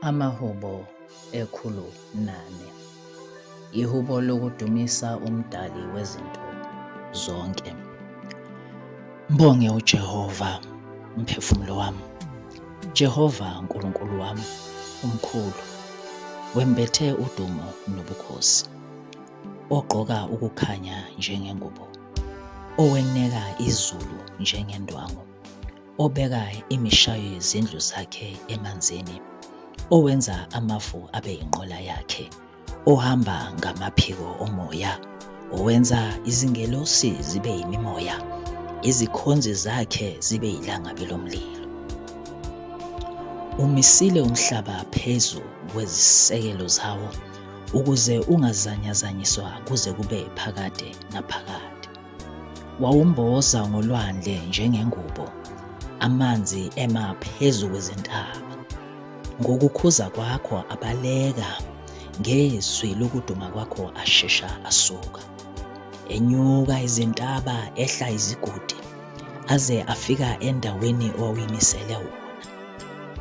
Amahubo ekhulu 4, ihubo lokudumisa umdali wezinto zonke. Mbonge uJehova, mphefumulo wami. Jehova Nkulunkulu wami umkhulu, wembethe udumo nobukhosi, ogqoka ukukhanya njengengubo, oweneka izulu njengendwangu, obeka imishayo yezindlu zakhe emanzini, owenza amafu abe yinqola yakhe, ohamba ngamaphiko omoya, owenza izingelosi zibe yimimoya, izikhonzi zakhe zibe yilangabi lomlilo. Umisile umhlaba phezu kwezisekelo zawo, ukuze ungazanyazanyiswa kuze kube phakade naphakade. Wawumboza ngolwandle njengengubo, amanzi ema phezu kwezintaba. Ngokukhuza kwakho abaleka, ngezwi lokuduma kwakho ashesha asuka. Enyuka izintaba, ehla izigodi, aze afika endaweni owawuyimisele wona.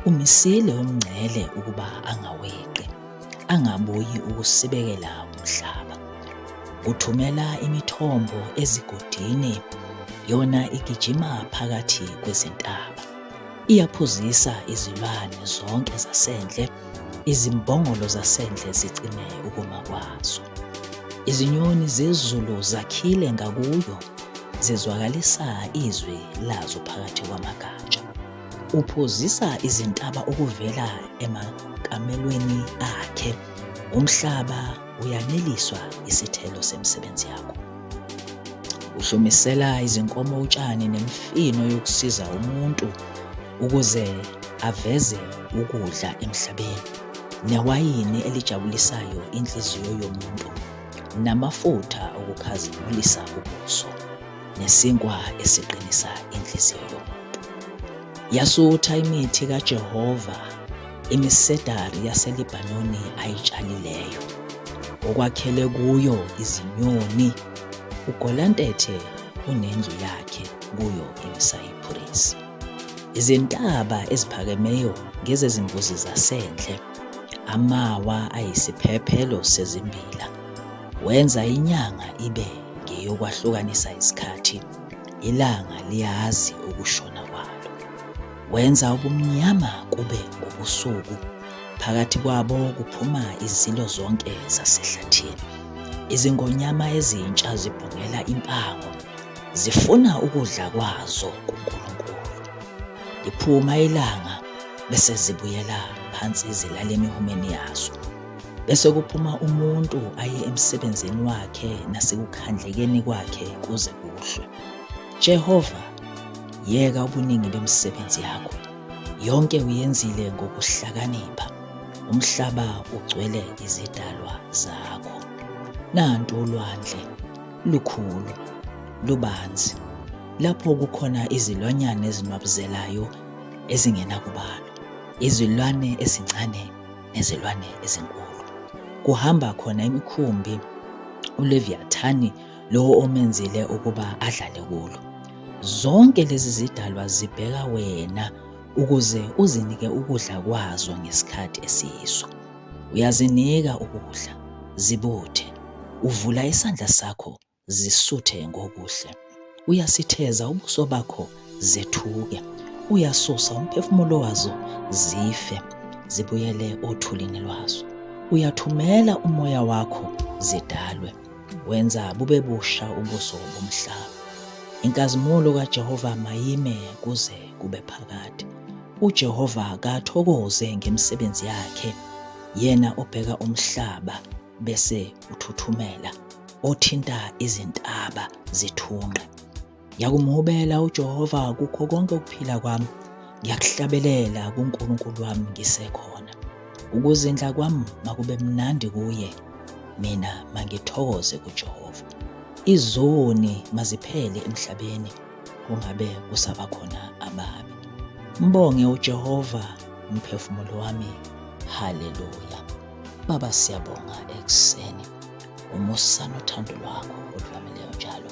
Umisile umngcele ukuba angaweqi, angabuyi ukusibekela umhlaba. Uthumela imithombo ezigodini, yona igijima phakathi kwezintaba. Iyaphuzisa izilwane zonke zasendle, izimbongolo zasendle zicime ukuma kwazo. Izinyoni zezulu zakhile ngakuyo, zizwakalisa izwi lazo phakathi kwamagatsha. Uphuzisa izintaba ukuvela emakamelweni akhe, umhlaba uyaneliswa isithelo semisebenzi yakho. Uhlumisela izinkomo utshani nemifino yokusiza umuntu, ukuze aveze ukudla emhlabeni, newayini elijabulisayo inhliziyo yomuntu, namafutha okukhazimulisa ubuso, nesinkwa esiqinisa inhliziyo yomuntu. Yasutha imithi kaJehova, imisedari yaseLibanoni ayitshalileyo, okwakhele kuyo izinyoni, ugolantethe unendlu yakhe kuyo imisayiphrisi. Izintaba eziphakemeyo ngezezimbuzi zasendle, amawa ayisiphephelo sezimbila. Wenza inyanga ibe ngeyokwahlukanisa isikhathi, ilanga liyazi ukushona kwalo. Wenza ubumnyama kube ngobusuku, phakathi kwabo kuphuma izilo zonke zasehlathini. Izingonyama ezintsha zibhungela impango, zifuna ukudla kwazo kuNkulunkulu. Liphuma ilanga, bese zibuyela phansi zilale emihumeni yazo. Bese kuphuma umuntu aye emsebenzini wakhe nasekukhandlekeni kwakhe kuze kuhlwe. Jehova, yeka ubuningi bemisebenzi yakho, yonke uyenzile ngokuhlakanipha. Umhlaba ugcwele izidalwa zakho. Nantu ulwandle, lukhulu, lubanzi, lapho kukhona izilwanyana ezinwabuzelayo ezingenakubalwa, izilwane ezincane nezilwane ezinkulu. Kuhamba khona imikhumbi, uLeviathani, lowo omenzile ukuba adlale kulo. Zonke lezi zidalwa zibheka wena, ukuze uzinike ukudla kwazo ngesikhathi esiyiso. Uyazinika ukudla, zibuthe. Uvula isandla sakho, zisuthe ngokuhle. Uyasitheza ubuso bakho, zethuke. Uyasusa umphefumulo wazo, zife, zibuyele othulini lwazo. Uyathumela umoya wakho, zidalwe. Wenza bube busha ubuso bomhlaba. Inkazimulo kaJehova mayime kuze kube phakade. uJehova kathokoze ngemisebenzi yakhe, yena obheka umhlaba bese uthuthumela, othinta izintaba zithunqe. Ngiyakumhubela uJehova kukho konke ukuphila kwami. Ngiyakuhlabelela kuNkulunkulu wami ngisekhona. Ukuzindla kwami makube mnandi kuye, mina mangithokoze kuJehova. Izoni maziphele emhlabeni, kungabe kusaba khona ababi. Mbonge uJehova, mphefumulo wami. Haleluya. Baba, siyabonga ekuseni. Umusa nothando lwakho oluvamileyo njalo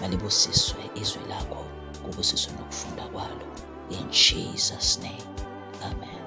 malibusiswe izwi lakho, kubusiswe nokufunda kwalo. In Jesus' name, amen.